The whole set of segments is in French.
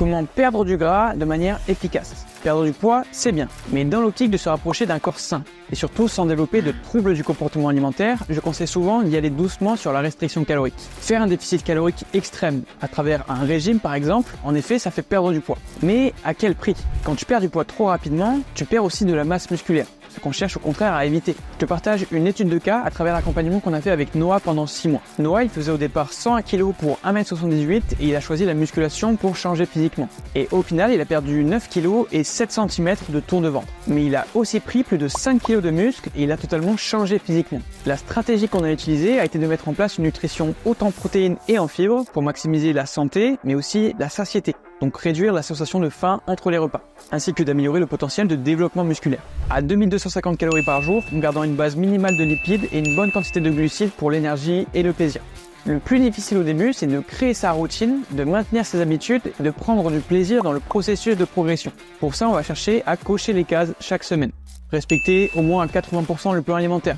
Comment perdre du gras de manière efficace? Perdre du poids, c'est bien, mais dans l'optique de se rapprocher d'un corps sain, et surtout sans développer de troubles du comportement alimentaire, je conseille souvent d'y aller doucement sur la restriction calorique. Faire un déficit calorique extrême à travers un régime par exemple, en effet ça fait perdre du poids. Mais à quel prix? Quand tu perds du poids trop rapidement, tu perds aussi de la masse musculaire, ce qu'on cherche au contraire à éviter. Je te partage une étude de cas à travers l'accompagnement qu'on a fait avec Noah pendant 6 mois. Noah, il faisait au départ 101 kg pour 1m78 et il a choisi la musculation pour changer physiquement. Et au final, il a perdu 9 kg et 7 cm de tour de ventre. Mais il a aussi pris plus de 5 kg de muscle et il a totalement changé physiquement. La stratégie qu'on a utilisée a été de mettre en place une nutrition haute en protéines et en fibres pour maximiser la santé, mais aussi la satiété. Donc réduire la sensation de faim entre les repas, ainsi que d'améliorer le potentiel de développement musculaire. À 2250 calories par jour, en gardant une base minimale de lipides et une bonne quantité de glucides pour l'énergie et le plaisir. Le plus difficile au début, c'est de créer sa routine, de maintenir ses habitudes et de prendre du plaisir dans le processus de progression. Pour ça, on va chercher à cocher les cases chaque semaine. Respecter au moins à 80% le plan alimentaire,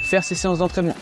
faire ses séances d'entraînement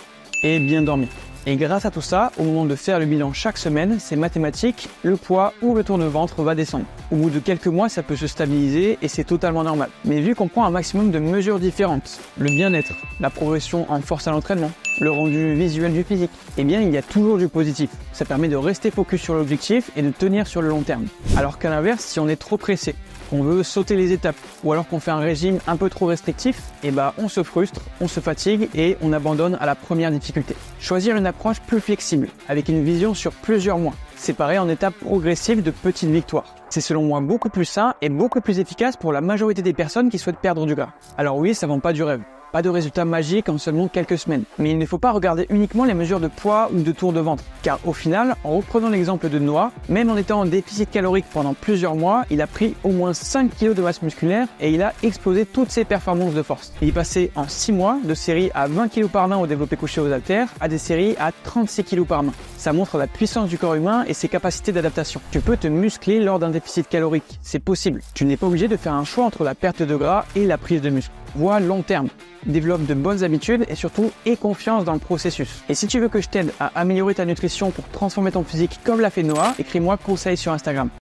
et bien dormir. Et grâce à tout ça, au moment de faire le bilan chaque semaine, c'est mathématique, le poids ou le tour de ventre va descendre. Au bout de quelques mois, ça peut se stabiliser et c'est totalement normal. Mais vu qu'on prend un maximum de mesures différentes, le bien-être, la progression en force à l'entraînement, le rendu visuel du physique, eh bien il y a toujours du positif. Ça permet de rester focus sur l'objectif et de tenir sur le long terme. Alors qu'à l'inverse, si on est trop pressé, qu'on veut sauter les étapes ou alors qu'on fait un régime un peu trop restrictif, eh ben on se frustre, on se fatigue et on abandonne à la première difficulté. Choisir une approche plus flexible, avec une vision sur plusieurs mois, séparée en étapes progressives de petites victoires. C'est selon moi beaucoup plus sain et beaucoup plus efficace pour la majorité des personnes qui souhaitent perdre du gras. Alors oui, ça vend pas du rêve. Pas de résultats magiques en seulement quelques semaines. Mais il ne faut pas regarder uniquement les mesures de poids ou de tour de ventre. Car au final, en reprenant l'exemple de Noah, même en étant en déficit calorique pendant plusieurs mois, il a pris au moins 5 kg de masse musculaire et il a explosé toutes ses performances de force. Il est passé en 6 mois de séries à 20 kg par main au développé couché aux haltères à des séries à 36 kg par main. Ça montre la puissance du corps humain et ses capacités d'adaptation. Tu peux te muscler lors d'un déficit calorique, c'est possible. Tu n'es pas obligé de faire un choix entre la perte de gras et la prise de muscle. Vois long terme, développe de bonnes habitudes et surtout aie confiance dans le processus. Et si tu veux que je t'aide à améliorer ta nutrition pour transformer ton physique comme l'a fait Noah, écris-moi conseil sur Instagram.